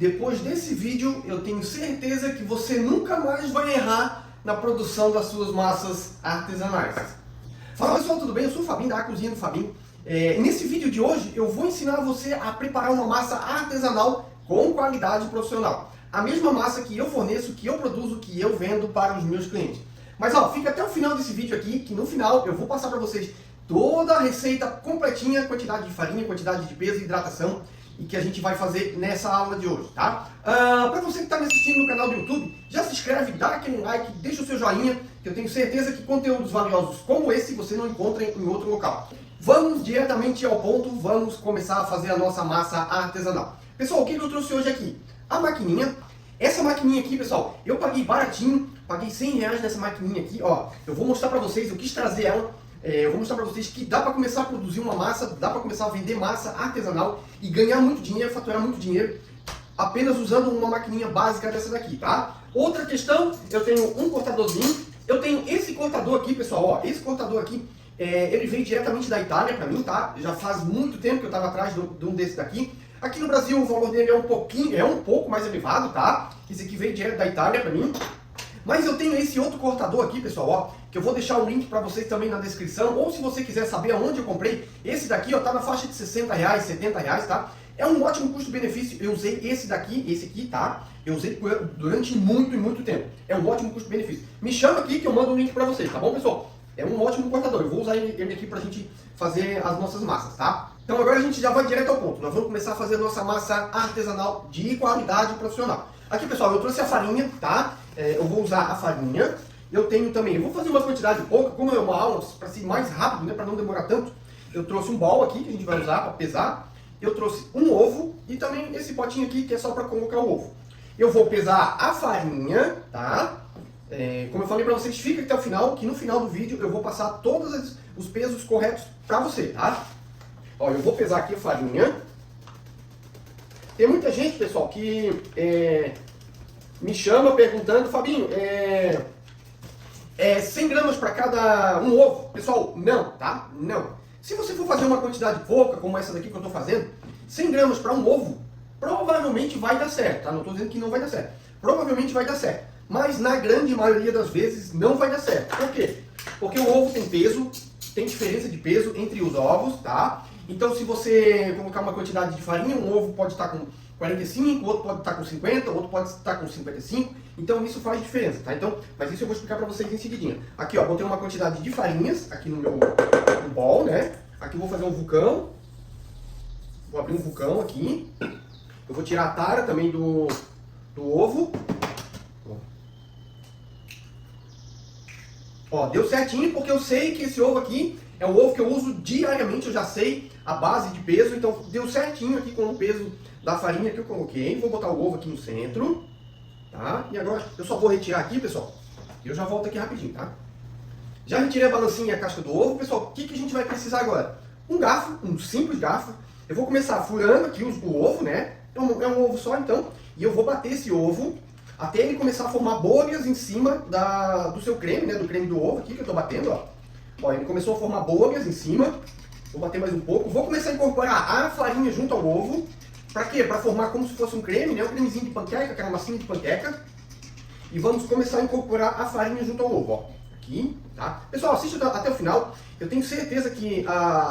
Depois desse vídeo, eu tenho certeza que você nunca mais vai errar na produção das suas massas artesanais. Fala pessoal, tudo bem? Eu sou o Fabinho da Cozinha do Fabinho. Nesse vídeo de hoje, eu vou ensinar você a preparar uma massa artesanal com qualidade profissional. A mesma massa que eu forneço, que eu produzo, que eu vendo para os meus clientes. Mas ó, fica até o final desse vídeo aqui, que no final eu vou passar para vocês toda a receita completinha, quantidade de farinha, quantidade de peso e hidratação, e que a gente vai fazer nessa aula de hoje, tá? Para você que está me assistindo no canal do YouTube, já se inscreve, dá aquele like, deixa o seu joinha, que eu tenho certeza que conteúdos valiosos como esse você não encontra em outro local. Vamos diretamente ao ponto, vamos começar a fazer a nossa massa artesanal. Pessoal, o que eu trouxe hoje aqui? A maquininha. Essa maquininha aqui, pessoal, eu paguei baratinho, paguei R$100 nessa maquininha aqui, ó. Eu vou mostrar para vocês, eu quis trazer ela. Eu vou mostrar para vocês que dá para começar a produzir uma massa, dá para começar a vender massa artesanal e ganhar muito dinheiro, faturar muito dinheiro, apenas usando uma maquininha básica dessa daqui, tá? Outra questão, eu tenho um cortadorzinho, eu tenho esse cortador aqui, pessoal, ó, esse cortador aqui, ele veio diretamente da Itália para mim, tá? Já faz muito tempo que eu estava atrás de um desse daqui. Aqui no Brasil o valor dele é um pouco mais elevado, tá? Esse aqui veio direto da Itália para mim. Mas eu tenho esse outro cortador aqui, pessoal, ó, que eu vou deixar o link para vocês também na descrição, ou se você quiser saber aonde eu comprei, esse daqui, ó, tá na faixa de R$60, R$70, tá? É um ótimo custo-benefício, eu usei esse aqui, tá? Eu usei durante muito tempo. É um ótimo custo-benefício. Me chama aqui que eu mando o link para vocês, tá bom, pessoal? É um ótimo cortador, eu vou usar ele aqui pra gente fazer as nossas massas, tá? Então agora a gente já vai direto ao ponto, nós vamos começar a fazer a nossa massa artesanal de qualidade profissional. Aqui, pessoal, eu trouxe a farinha, tá? Eu vou usar a farinha. Eu tenho também, eu vou fazer uma quantidade pouca, como é uma aula, para ser mais rápido, né, para não demorar tanto. Eu trouxe um bowl aqui que a gente vai usar para pesar. Eu trouxe um ovo e também esse potinho aqui que é só para colocar o ovo. Eu vou pesar a farinha, tá? Como eu falei para vocês, fica até o final, que no final do vídeo eu vou passar todos os pesos corretos para você, tá? Ó, eu vou pesar aqui a farinha. Tem muita gente, pessoal, que me chama perguntando, Fabinho, 100 gramas para cada um ovo? Pessoal, não, tá? Não. Se você for fazer uma quantidade pouca, como essa daqui que eu estou fazendo, 100 gramas para um ovo, provavelmente vai dar certo, tá? Não estou dizendo que não vai dar certo. Provavelmente vai dar certo. Mas na grande maioria das vezes não vai dar certo. Por quê? Porque o ovo tem peso, tem diferença de peso entre os ovos, tá? Então se você colocar uma quantidade de farinha, um ovo pode estar com 45, outro pode estar com 50, outro pode estar com 55, então isso faz diferença, tá? Então, mas isso eu vou explicar para vocês em seguidinha. Aqui, ó, botei uma quantidade de farinhas aqui no meu bowl, né? Aqui eu vou fazer um vulcão, vou abrir um vulcão aqui, eu vou tirar a tara também do ovo. Ó, deu certinho porque eu sei que esse ovo aqui é o ovo que eu uso diariamente, eu já sei a base de peso, então deu certinho aqui com o peso da farinha que eu coloquei. Vou botar o ovo aqui no centro, tá? E agora eu só vou retirar aqui, pessoal, e eu já volto aqui rapidinho, tá? Já retirei a balancinha e a casca do ovo, pessoal. O que a gente vai precisar agora? Um garfo, um simples garfo. Eu vou começar furando aqui o ovo, né? É um ovo só, então, e eu vou bater esse ovo até ele começar a formar bolhas em cima do seu creme, né? Do creme do ovo aqui que eu tô batendo, ó. Ó, ele começou a formar bolhas em cima. Vou bater mais um pouco. Vou começar a incorporar a farinha junto ao ovo. Pra quê? Pra formar como se fosse um creme, né? Um cremezinho de panqueca, aquela massinha de panqueca. E vamos começar a incorporar a farinha junto ao ovo, ó. Aqui, tá? Pessoal, assista até o final. Eu tenho certeza que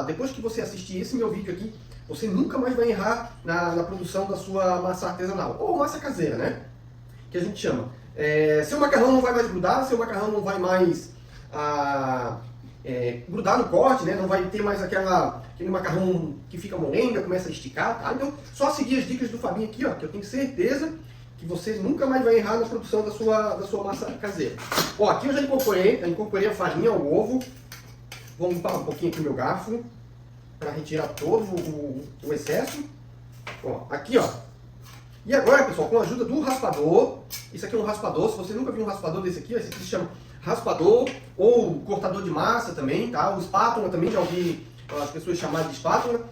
depois que você assistir esse meu vídeo aqui, você nunca mais vai errar na produção da sua massa artesanal. Ou massa caseira, né? Que a gente chama. Seu macarrão não vai mais grudar, seu macarrão não vai mais grudar no corte, né? Não vai ter mais aquele macarrão que fica molenga, começa a esticar, tá? Então, só seguir as dicas do Fabinho aqui, ó, que eu tenho certeza que vocês nunca mais vão errar na produção da sua massa caseira. Ó, aqui eu já incorporei a farinha, o ovo. Vou limpar um pouquinho aqui o meu garfo para retirar todo o excesso. Ó, aqui, ó. E agora, pessoal, com a ajuda do raspador, isso aqui é um raspador, se você nunca viu um raspador desse aqui, esse aqui se chama raspador ou cortador de massa também, tá? O espátula também, já ouvi as pessoas chamarem de espátula.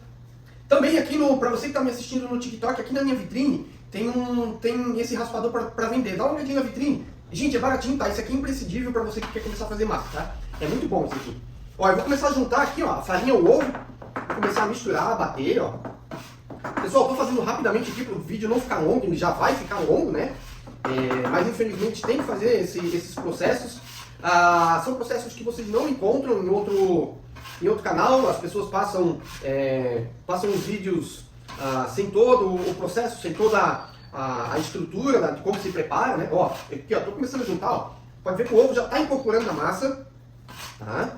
Também aqui, para você que está me assistindo no TikTok, aqui na minha vitrine, tem esse raspador para vender. Dá uma olhadinha na vitrine. Gente, é baratinho, tá? Isso aqui é imprescindível para você que quer começar a fazer massa, tá? É muito bom isso aqui. Ó, eu vou começar a juntar aqui, ó, a farinha, o ovo, vou começar a misturar, a bater, ó. Pessoal, estou fazendo rapidamente aqui para o vídeo não ficar longo, ele já vai ficar longo, né? Mas infelizmente tem que fazer esses processos. São processos que vocês não encontram em outro canal. As pessoas passam os vídeos sem todo o processo, sem toda a estrutura de como se prepara, né? Ó, aqui ó, tô começando a juntar, ó. Pode ver que o ovo já está incorporando na massa, tá?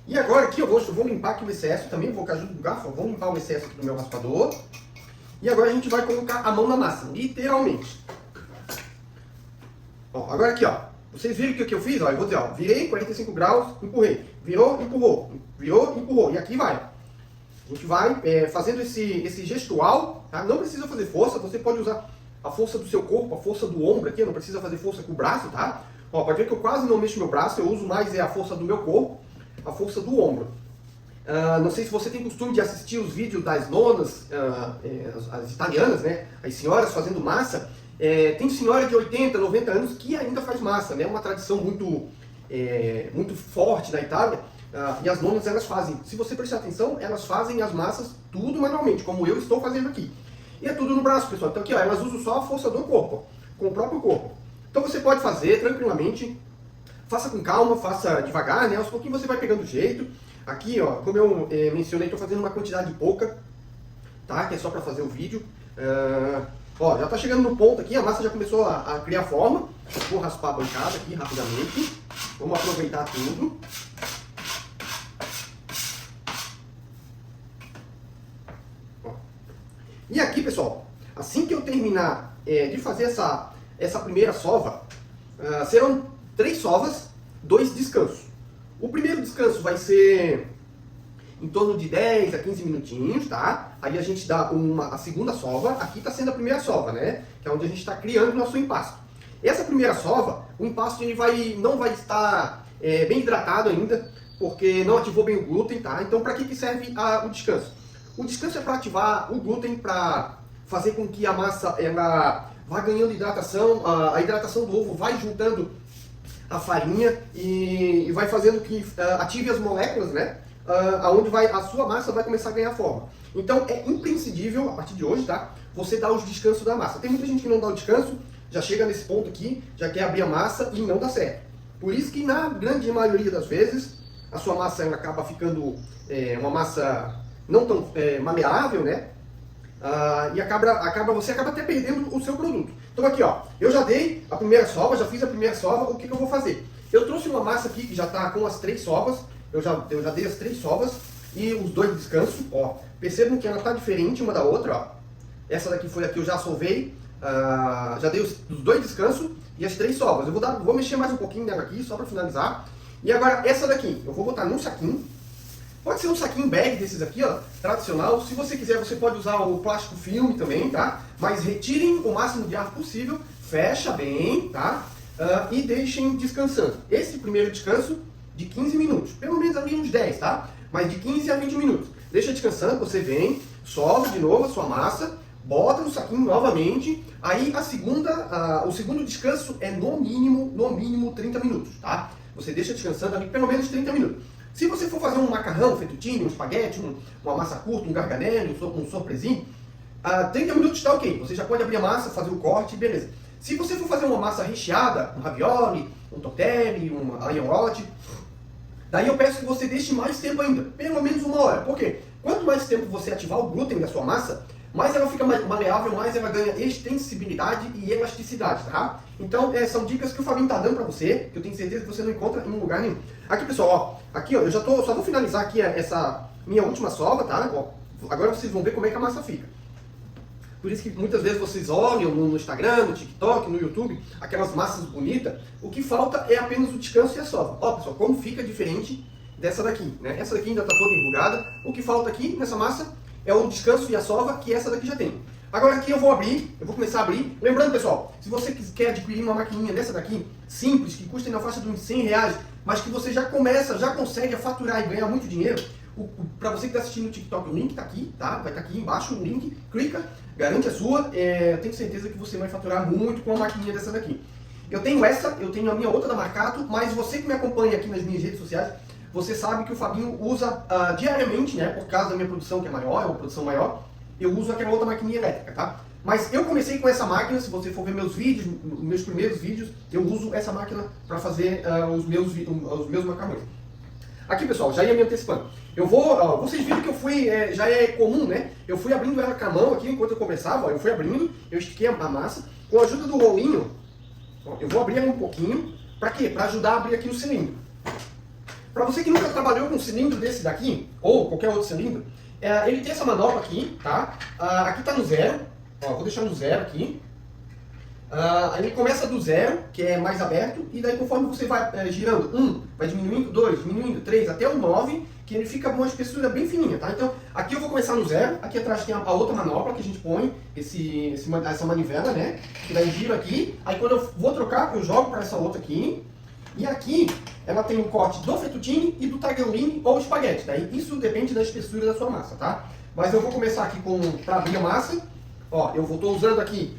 E agora aqui eu vou limpar aqui o excesso também, vou colocar junto do garfo, vou limpar o excesso aqui do meu raspador. E agora a gente vai colocar a mão na massa, literalmente. Ó, agora aqui, ó, vocês viram o que eu fiz? Ó, eu vou dizer, ó, virei 45 graus, empurrei, virou, empurrou, virou, empurrou, e aqui vai. A gente vai fazendo esse gestual, tá? Não precisa fazer força, você pode usar a força do seu corpo, a força do ombro aqui, não precisa fazer força com o braço, tá? Ó, pode ver que eu quase não mexo meu braço, eu uso mais a força do meu corpo, a força do ombro. Não sei se você tem costume de assistir os vídeos das nonas, as italianas, né? As senhoras fazendo massa. Tem senhora de 80, 90 anos que ainda faz massa, né? Uma tradição muito forte na Itália. E as nonas, elas fazem, se você prestar atenção, elas fazem as massas tudo manualmente, como eu estou fazendo aqui. E é tudo no braço, pessoal. Então aqui, ó, elas usam só a força do corpo, com o próprio corpo. Então você pode fazer tranquilamente, faça com calma, faça devagar, né? Aos pouquinhos você vai pegando o jeito. Aqui, ó, como eu mencionei, estou fazendo uma quantidade pouca, tá? Que é só para fazer o vídeo. Ó, já está chegando no ponto aqui, a massa já começou a criar forma. Vou raspar a bancada aqui rapidamente. Vamos aproveitar tudo. E aqui, pessoal, assim que eu terminar de fazer essa primeira sova, serão 3 sovas, 2 descansos. O primeiro descanso vai ser em torno de 10 a 15 minutinhos, tá? Aí a gente dá a segunda sova, aqui está sendo a primeira sova, né? Que é onde a gente está criando o nosso empasto. Essa primeira sova, o empasto ele não vai estar bem hidratado ainda, porque não ativou bem o glúten, tá? Então para que serve o descanso? O descanso é para ativar o glúten, para fazer com que a massa ela vá ganhando hidratação, a hidratação do ovo vai juntando a farinha e vai fazendo que ative as moléculas, né? Aonde a sua massa vai começar a ganhar forma. Então é imprescindível, a partir de hoje, tá? Você dar os descansos da massa. Tem muita gente que não dá o descanso, já chega nesse ponto aqui, já quer abrir a massa e não dá certo. Por isso que na grande maioria das vezes, a sua massa ela acaba ficando uma massa não tão maleável, né? E você acaba até perdendo o seu produto. Então aqui, ó, eu já dei a primeira sova, já fiz a primeira sova, o que eu vou fazer? Eu trouxe uma massa aqui que já está com as 3 sovas, eu já dei as 3 sovas e os 2 descansos, ó. Percebam que ela está diferente uma da outra, ó. Essa daqui foi a que eu já sovei, já dei os 2 descansos e as 3 sovas. Eu vou mexer mais um pouquinho nela aqui, só para finalizar. E agora essa daqui, eu vou botar num saquinho. Pode ser um saquinho bag desses aqui, ó, tradicional. Se você quiser, você pode usar o plástico filme também, tá? Mas retirem o máximo de ar possível, fecha bem, tá? E deixem descansando. Esse primeiro descanso de 15 minutos, pelo menos ali uns 10, tá? Mas de 15 a 20 minutos. Deixa descansando, você vem, sova de novo a sua massa, bota no saquinho novamente. Aí o segundo descanso é no mínimo 30 minutos, tá? Você deixa descansando ali pelo menos 30 minutos. Se você for fazer um macarrão, fettuccine, um espaguete, uma massa curta, um garganelli, um sorpresinho, 30 minutos está ok. Você já pode abrir a massa, fazer o corte, beleza. Se você for fazer uma massa recheada, um ravioli, um tortelli, um aiolote, daí eu peço que você deixe mais tempo ainda, pelo menos 1 hora. Por quê? Quanto mais tempo você ativar o glúten da sua massa, mais ela fica maleável, mais ela ganha extensibilidade e elasticidade, tá? Então, são dicas que o Fabinho tá dando pra você, que eu tenho certeza que você não encontra em lugar nenhum. Aqui, pessoal, ó, aqui, ó, eu só vou finalizar aqui essa minha última sova, tá? Ó, agora vocês vão ver como é que a massa fica. Por isso que muitas vezes vocês olham no Instagram, no TikTok, no YouTube, aquelas massas bonitas, o que falta é apenas o descanso e a sova. Ó, pessoal, como fica diferente dessa daqui, né? Essa daqui ainda tá toda enrugada, o que falta aqui nessa massa é o descanso e a sova, que essa daqui já tem. Agora aqui eu vou começar a abrir. Lembrando, pessoal, se você quer adquirir uma maquininha dessa daqui, simples, que custa na faixa de uns 100 reais, mas que você já consegue faturar e ganhar muito dinheiro, para você que está assistindo no TikTok, o link está aqui, tá? Vai estar aqui embaixo o link, clica, garante a sua, eu tenho certeza que você vai faturar muito com a maquininha dessa daqui. Eu tenho a minha outra da Marcato, mas você que me acompanha aqui nas minhas redes sociais, você sabe que o Fabinho usa diariamente, né, por causa da minha produção que é maior, é uma produção maior, eu uso aquela outra maquininha elétrica, tá? Mas eu comecei com essa máquina, se você for ver meus vídeos, meus primeiros vídeos, eu uso essa máquina para fazer os meus macarrões. Aqui, pessoal, já ia me antecipando. Eu vou, vocês viram que eu fui, já é comum, né? Eu fui abrindo ela com a mão aqui enquanto eu conversava, ó, eu fui abrindo, eu estiquei a massa. Com a ajuda do rolinho, ó, eu vou abrir ela um pouquinho. Para quê? Para ajudar a abrir aqui o cilindro. Para você que nunca trabalhou com um cilindro desse daqui, ou qualquer outro cilindro, ele tem essa manopla aqui, tá? Aqui está no zero, ó, vou deixar no zero aqui. Ele começa do zero, que é mais aberto, e daí conforme você vai girando, vai diminuindo, 2, diminuindo, 3, até o 9, que ele fica com uma espessura bem fininha, tá? Então, aqui eu vou começar no zero, aqui atrás tem a outra manopla que a gente põe, essa manivela, né? Que daí gira aqui, aí quando eu vou trocar, eu jogo para essa outra aqui, e aqui ela tem o corte do fettuccine e do tagliolini ou espaguete, daí isso depende da espessura da sua massa, tá? Mas eu vou começar aqui para abrir a massa, ó, eu estou usando aqui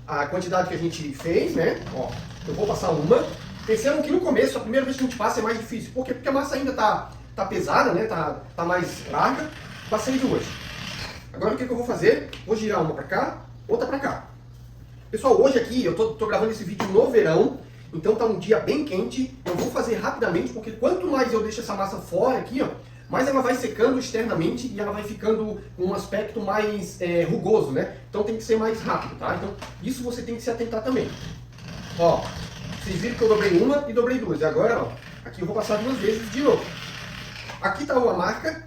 a quantidade que a gente fez, né? Ó, eu vou passar uma. Percebam que no começo, a primeira vez que a gente passa é mais difícil. Por quê? Porque a massa ainda tá pesada, né? Tá mais larga. Passei duas. Agora o que eu vou fazer? Vou girar uma para cá, outra para cá. Pessoal, hoje aqui eu tô gravando esse vídeo no verão, então tá um dia bem quente. Eu vou fazer rapidamente, porque quanto mais eu deixo essa massa fora aqui, ó, mais ela vai secando externamente e ela vai ficando com um aspecto mais rugoso, né? Então tem que ser mais rápido, tá? Então isso você tem que se atentar também. Ó, vocês viram que eu dobrei uma e dobrei duas. E agora, ó, aqui eu vou passar duas vezes de novo. Aqui tá a marca.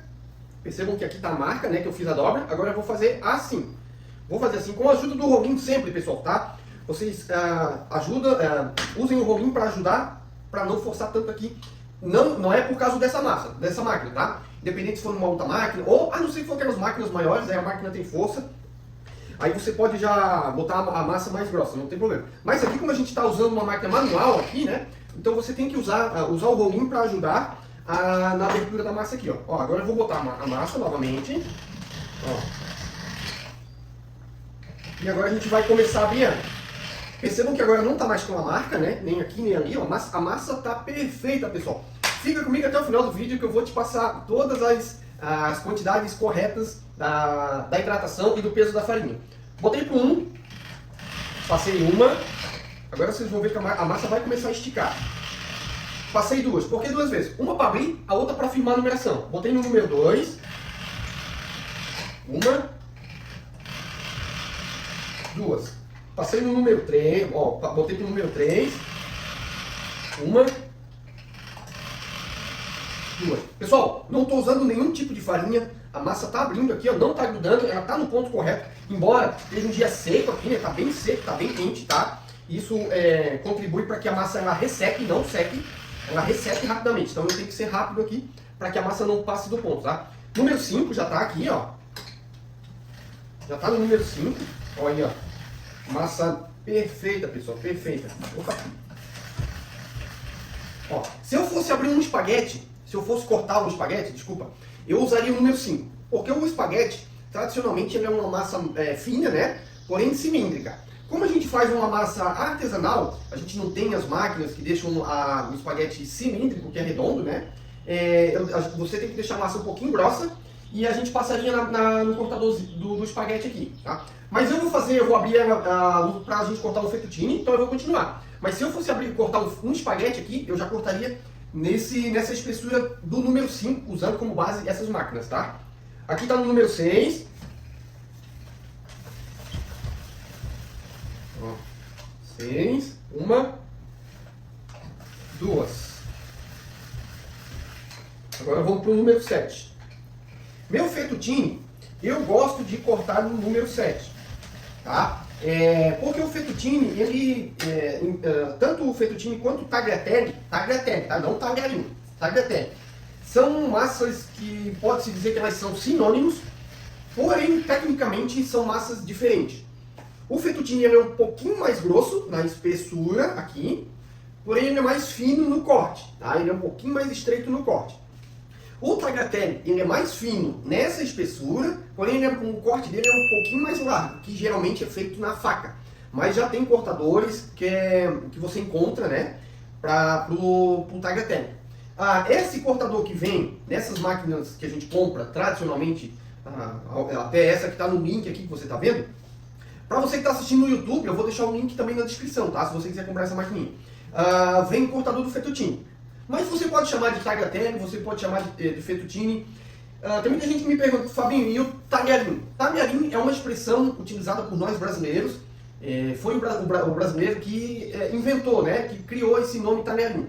Percebam que aqui tá a marca, né? Que eu fiz a dobra. Agora eu vou fazer assim. Vou fazer assim com a ajuda do rolinho sempre, pessoal, tá? Vocês usem o rolinho para ajudar, para não forçar tanto aqui. Não é por causa dessa máquina, tá? Independente se for numa outra máquina, ou a não ser que for aquelas máquinas maiores, aí a máquina tem força, aí você pode já botar a massa mais grossa, não tem problema. Mas aqui, como a gente está usando uma máquina manual aqui, né? Então você tem que usar o rolinho para ajudar na abertura da massa aqui, ó. Ó, agora eu vou botar a massa novamente, ó. E agora a gente vai começar a abrir. Percebam que agora não está mais com a marca, né? Nem aqui, nem ali. Ó. A massa está perfeita, pessoal. Fica comigo até o final do vídeo que eu vou te passar todas as quantidades corretas da hidratação e do peso da farinha. Botei para 1, passei uma. Agora vocês vão ver que a massa vai começar a esticar. Passei duas. Por que duas vezes? Uma para abrir, a outra para firmar a numeração. Botei no número 2. Uma. Duas. Passei no número 3, ó, botei pro número 3. Uma. Duas. Pessoal, não estou usando nenhum tipo de farinha. A massa está abrindo aqui, ó, não está grudando, ela está no ponto correto. Embora esteja um dia seco aqui, né? Tá bem seco, tá bem quente, tá? Isso contribui para que a massa ela resseque, não seque. Ela resseque rapidamente. Então eu tenho que ser rápido aqui para que a massa não passe do ponto, tá? Número 5 já está aqui, ó. Já está no número 5. Olha aí, ó. Massa perfeita, pessoal, perfeita. Opa. Ó, se eu fosse abrir um espaguete, se eu fosse cortar um espaguete, desculpa, eu usaria o número 5. Porque o espaguete, tradicionalmente, ele é uma massa fina, né? Porém cilíndrica. Como a gente faz uma massa artesanal, a gente não tem as máquinas que deixam o espaguete cilíndrico, que é redondo, né? Você tem que deixar a massa um pouquinho grossa e a gente passaria no cortador do espaguete aqui, tá? Mas eu vou abrir para a gente cortar um fettuccine, então eu vou continuar. Mas se eu fosse abrir e cortar um espaguete aqui, eu já cortaria nessa espessura do número 5, usando como base essas máquinas, tá? Aqui está no número 6. 6, uma, duas. Agora vamos para o número 7. Meu fettuccine, eu gosto de cortar no número 7, tá? Porque o fettuccine, tanto o fettuccine quanto o tagliatelle, tá? Não tagliarino, tagliatelle, são massas que pode-se dizer que elas são sinônimos, porém, tecnicamente, são massas diferentes. O fettuccine ele é um pouquinho mais grosso na espessura aqui, porém ele é mais fino no corte, tá? Ele é um pouquinho mais estreito no corte. O tagliatelle ele é mais fino nessa espessura, porém o corte dele é um pouquinho mais largo, que geralmente é feito na faca. Mas já tem cortadores que você encontra, né, para o tagliatelle. Esse cortador que vem nessas máquinas que a gente compra tradicionalmente até essa que está no link aqui que você está vendo. Para você que está assistindo no YouTube, eu vou deixar o link também na descrição, tá? Se você quiser comprar essa maquininha. Vem o cortador do fettuccine. Mas você pode chamar de tagliatelle, você pode chamar de fettuccine. Tem muita gente que me pergunta, Fabinho, e o talharim? Talharim é uma expressão utilizada por nós brasileiros. Foi o brasileiro que inventou, né? Que criou esse nome talharim.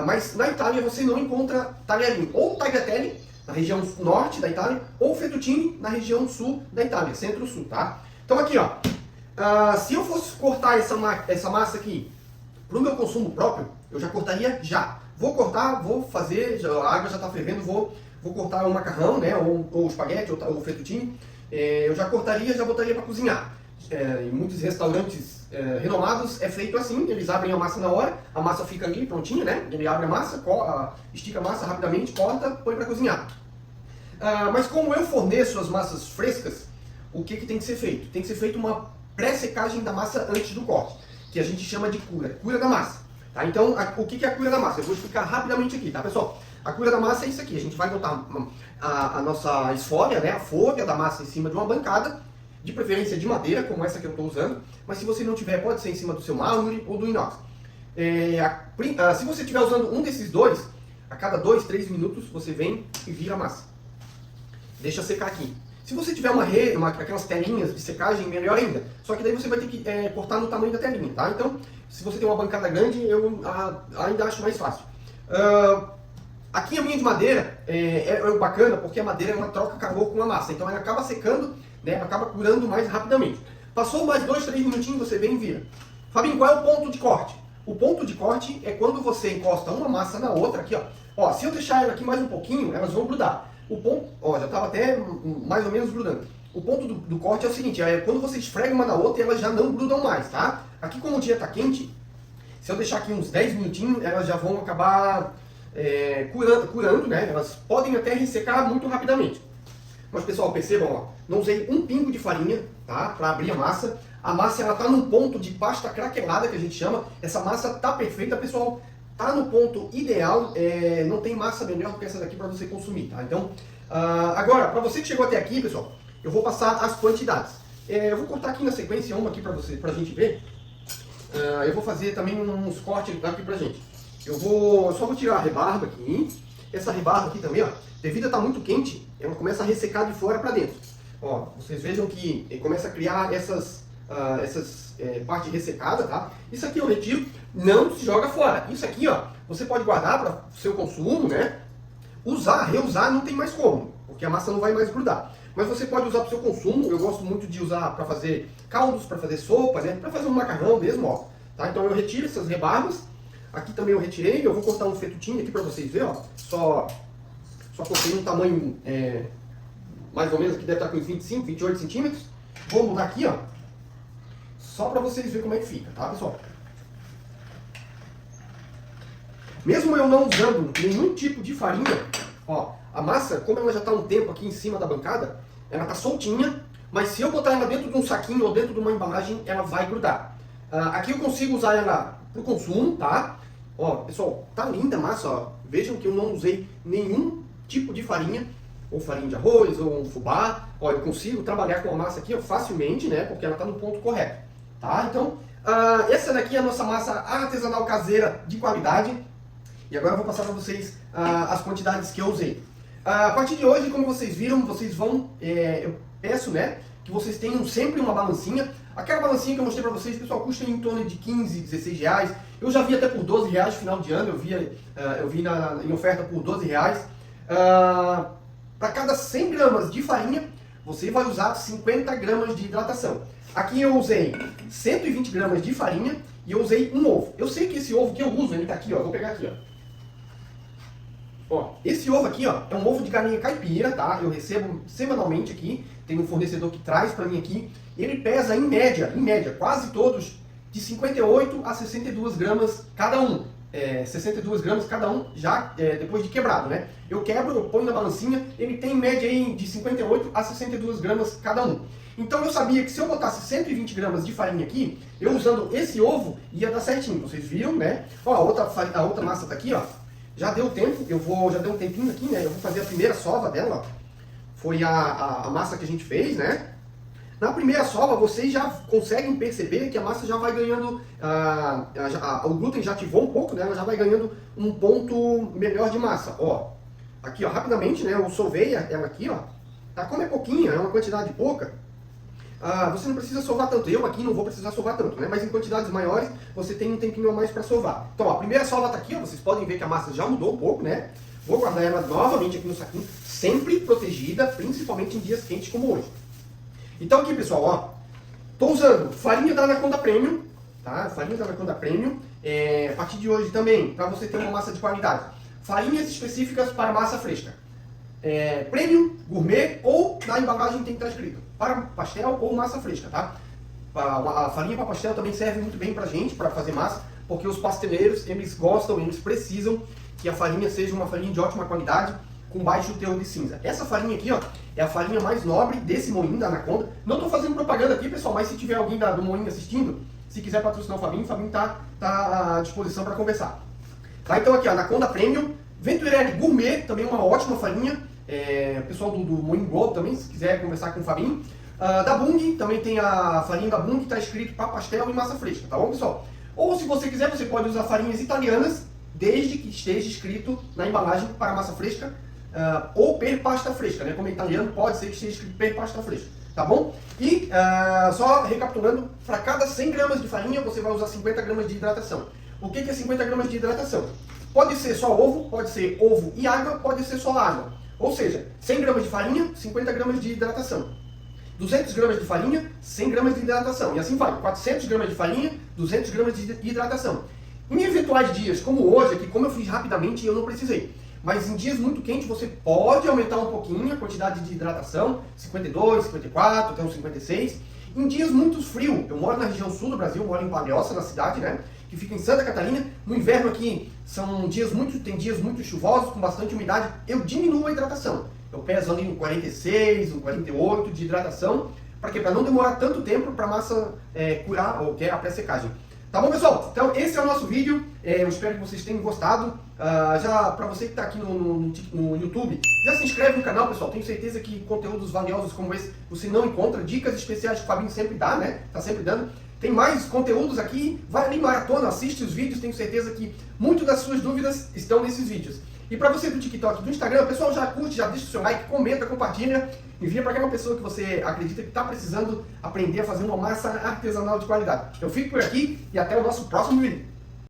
Mas na Itália você não encontra talharim. Ou tagliatelle, na região norte da Itália, ou fettuccine na região sul da Itália, centro-sul, tá? Então aqui, ó, se eu fosse cortar essa massa aqui para o meu consumo próprio, eu já cortaria já. Vou cortar, vou fazer, a água já está fervendo, vou cortar o macarrão, né, ou o espaguete, ou o fettuccine, eu já cortaria, já botaria para cozinhar. Em muitos restaurantes renomados é feito assim, eles abrem a massa na hora, a massa fica ali prontinha, né, ele abre a massa, estica a massa rapidamente, corta, põe para cozinhar. Mas como eu forneço as massas frescas, o que tem que ser feito? Tem que ser feita uma pré-secagem da massa antes do corte, que a gente chama de cura da massa. Tá? Então, o que é a cura da massa? Eu vou explicar rapidamente aqui, tá, pessoal? A cura da massa é isso aqui, a gente vai botar a nossa esfólia, né, a folha da massa em cima de uma bancada, de preferência de madeira, como essa que eu estou usando, mas se você não tiver, pode ser em cima do seu mármore ou do inox. Se você estiver usando um desses dois, a cada 2, 3 minutos você vem e vira a massa. Deixa secar aqui. Se você tiver aquelas telinhas de secagem, melhor ainda. Só que daí você vai ter que cortar no tamanho da telinha, tá? Então, se você tem uma bancada grande, eu ainda acho mais fácil. Aqui a minha de madeira é bacana porque a madeira ela troca calor com a massa. Então ela acaba secando, né? Acaba curando mais rapidamente. Passou mais 2, 3 minutinhos, você vem e vira. Fabinho, qual é o ponto de corte? O ponto de corte é quando você encosta uma massa na outra, aqui, ó. Se eu deixar ela aqui mais um pouquinho, elas vão grudar. O ponto, já estava até mais ou menos grudando. O ponto do corte é o seguinte, quando você esfrega uma na outra, elas já não grudam mais, tá? Aqui como o dia está quente, se eu deixar aqui uns 10 minutinhos, elas já vão acabar curando, né? Elas podem até ressecar muito rapidamente. Mas pessoal, percebam, ó, não usei um pingo de farinha, tá? Para abrir a massa. A massa ela está num ponto de pasta craquelada, que a gente chama. Essa massa tá perfeita, pessoal. Tá no ponto ideal, não tem massa melhor do que essa daqui para você consumir, tá? Então, agora, para você que chegou até aqui, pessoal, eu vou passar as quantidades. Eu vou cortar aqui na sequência uma aqui pra gente ver. Eu vou fazer também uns cortes aqui pra gente. Eu só vou tirar a rebarba aqui. Essa rebarba aqui também, ó, devido a estar muito quente, ela começa a ressecar de fora para dentro. Ó, vocês vejam que começa a criar essas parte ressecada, tá? Isso aqui eu retiro, não se joga fora. Isso aqui, ó, você pode guardar para o seu consumo, né? Reusar não tem mais como, porque a massa não vai mais grudar. Mas você pode usar para o seu consumo. Eu gosto muito de usar para fazer caldos, para fazer sopa, né? Para fazer um macarrão mesmo, ó. Tá? Então eu retiro essas rebarbas. Aqui também eu retirei. Eu vou cortar um fettuccine aqui para vocês verem, ó. Só cortei um tamanho mais ou menos, que deve estar com uns 25, 28 centímetros. Vou mudar aqui, ó. Só para vocês verem como é que fica, tá, pessoal? Mesmo eu não usando nenhum tipo de farinha, ó, a massa, como ela já está um tempo aqui em cima da bancada, ela está soltinha, mas se eu botar ela dentro de um saquinho ou dentro de uma embalagem, ela vai grudar. Aqui eu consigo usar ela para o consumo, tá? Ó, pessoal, tá linda a massa, ó. Vejam que eu não usei nenhum tipo de farinha, ou farinha de arroz, ou um fubá. Ó, eu consigo trabalhar com a massa aqui ó, facilmente, né? Porque ela está no ponto correto, tá? Então, essa daqui é a nossa massa artesanal caseira de qualidade. E agora eu vou passar para vocês as quantidades que eu usei. A partir de hoje, como vocês viram, vocês vão, eu peço, né, que vocês tenham sempre uma balancinha. Aquela balancinha que eu mostrei para vocês, pessoal, custa em torno de 15, 16 reais. Eu já vi até por 12 reais no final de ano, eu vi em oferta por 12 reais. Para cada 100 gramas de farinha, você vai usar 50 gramas de hidratação. Aqui eu usei 120 gramas de farinha e eu usei um ovo. Eu sei que esse ovo que eu uso, ele está aqui, ó, vou pegar aqui, ó. Ó, esse ovo aqui, ó, é um ovo de galinha caipira, tá? Eu recebo semanalmente aqui, tem um fornecedor que traz para mim aqui. Ele pesa em média, quase todos, de 58 a 62 gramas cada um. 62 gramas cada um, já depois de quebrado, né? Eu quebro, eu ponho na balancinha, ele tem em média aí de 58 a 62 gramas cada um. Então eu sabia que se eu botasse 120 gramas de farinha aqui, eu usando esse ovo, ia dar certinho. Vocês viram, né? Ó, a outra massa tá aqui, ó. Já deu tempo, já deu um tempinho aqui, né? Eu vou fazer a primeira sova dela, ó. foi a massa que a gente fez, né? Na primeira sova, vocês já conseguem perceber que a massa já vai ganhando, o glúten já ativou um pouco, né? Ela já vai ganhando um ponto melhor de massa. Ó, aqui, ó, rapidamente, né? Eu sovei ela aqui, ó. Tá? Como é pouquinha, é uma quantidade pouca, você não precisa sovar tanto. Eu aqui não vou precisar sovar tanto, né? Mas em quantidades maiores, você tem um tempinho a mais para sovar. Então, ó, a primeira sova tá aqui, ó. Vocês podem ver que a massa já mudou um pouco, né? Vou guardar ela novamente aqui no saquinho, sempre protegida, principalmente em dias quentes como hoje. Então aqui, pessoal, ó, tô usando farinha da Anaconda Premium, tá? Farinha da Anaconda Premium, a partir de hoje também, para você ter uma massa de qualidade. Farinhas específicas para massa fresca. Premium, gourmet ou na embalagem tem que estar escrito para pastel ou massa fresca, tá? A farinha para pastel também serve muito bem pra gente, para fazer massa, porque os pasteleiros, eles gostam, eles precisam que a farinha seja uma farinha de ótima qualidade, com baixo teor de cinza. Essa farinha aqui, ó, é a farinha mais nobre desse moinho da Anaconda. Não estou fazendo propaganda aqui, pessoal, mas se tiver alguém do moinho assistindo, se quiser patrocinar o Fabinho tá à disposição para conversar. Tá, então aqui, ó, Anaconda Premium, Venturelli Gourmet, também uma ótima farinha. Pessoal do Moinho Globo também, se quiser conversar com o Fabinho. Da Bung, também tem a farinha da Bung, que está escrito para pastel e massa fresca, tá bom, pessoal? Ou se você quiser, você pode usar farinhas italianas, desde que esteja escrito na embalagem para massa fresca, ou per pasta fresca, né? Como é italiano, pode ser que esteja escrito per pasta fresca, tá bom? E só recapitulando, para cada 100 gramas de farinha você vai usar 50 gramas de hidratação. O que é 50 gramas de hidratação? Pode ser só ovo, pode ser ovo e água, pode ser só água. Ou seja, 100 gramas de farinha, 50 gramas de hidratação. 200 gramas de farinha, 100 gramas de hidratação. E assim vai, 400 gramas de farinha, 200 gramas de hidratação. Em eventuais dias, como hoje, aqui, como eu fiz rapidamente, eu não precisei. Mas em dias muito quentes, você pode aumentar um pouquinho a quantidade de hidratação, 52, 54, até uns 56. Em dias muito frios, eu moro na região sul do Brasil, moro em Palhoça, na cidade, né? Que fica em Santa Catarina. No inverno aqui, tem dias muito chuvosos, com bastante umidade, eu diminuo a hidratação. Eu peso ali um 46, um 48 de hidratação, para quê? Para não demorar tanto tempo para a massa curar, ou que é a pré-secagem. Tá bom, pessoal? Então esse é o nosso vídeo, eu espero que vocês tenham gostado. Já para você que está aqui no YouTube, já se inscreve no canal, pessoal. Tenho certeza que conteúdos valiosos como esse você não encontra, dicas especiais que o Fabinho sempre dá, né? Tá sempre dando. Tem mais conteúdos aqui, vai ali maratona, assiste os vídeos, tenho certeza que muitas das suas dúvidas estão nesses vídeos. E para você do TikTok e do Instagram, pessoal, já curte, já deixa o seu like, comenta, compartilha, envia para aquela pessoa que você acredita que está precisando aprender a fazer uma massa artesanal de qualidade. Eu fico por aqui e até o nosso próximo vídeo.